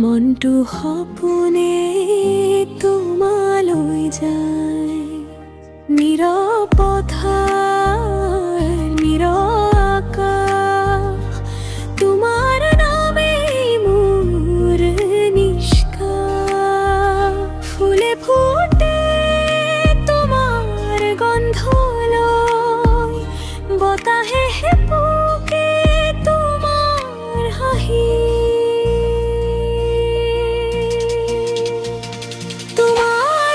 মনটো সপোনে তোমালৈ যায়, নীৰৱ পথাৰ নীৰৱ আকাশ, তোমাৰ নামেই মোৰ নিষ্কাশ। ফুলে ফুটে তোমাৰ গন্ধ লৈ, বতাহে পোকে তোমাৰ হাঁহি। তোমাৰ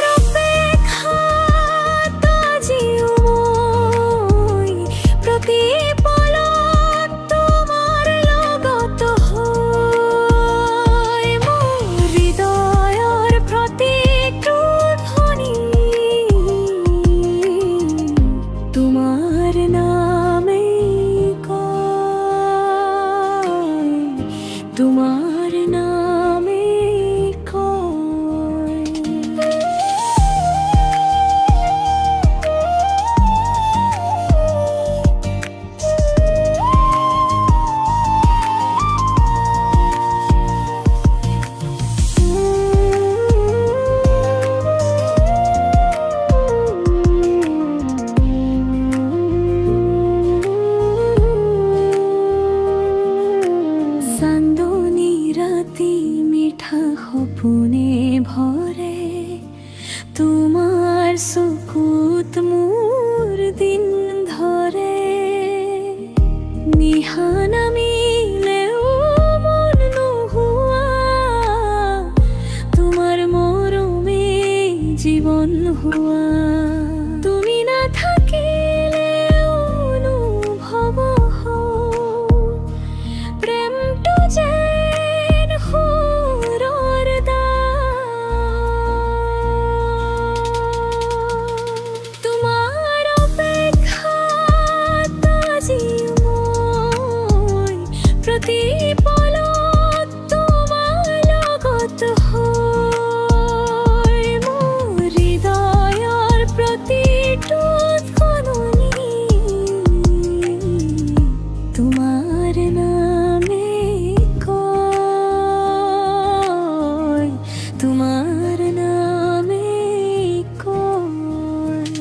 নামে কয়, মিঠা সপোনে ভৰে তোমাৰ চকুত মোৰ দিন ধৰে। নিশা নামিলেও মন নোহোৱা, তোমাৰ মৰমে জীৱন হোৱা। তুমি নাথাকিলেও অনুভৱ হয় প্ৰেমটো যে প্ৰতি পলত তোমাৰ লগত হয়, মোৰ হৃদয়ৰ প্ৰতিটো ধ্বনি তোমাৰ নামে কয়, তোমাৰ নামে কয়।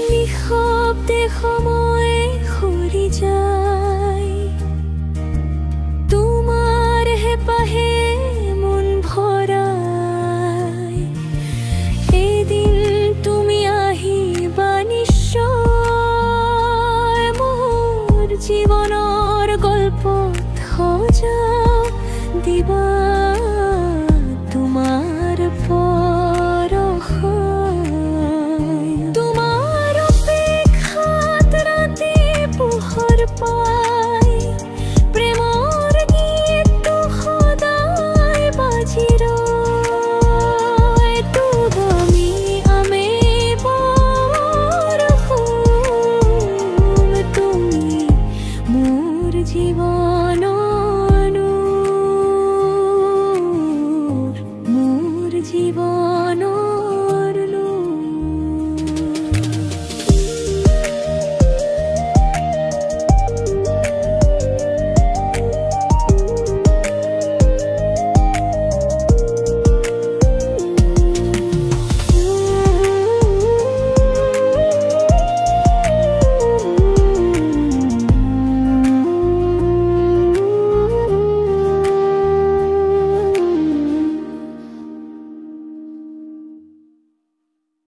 নিঃশব্দে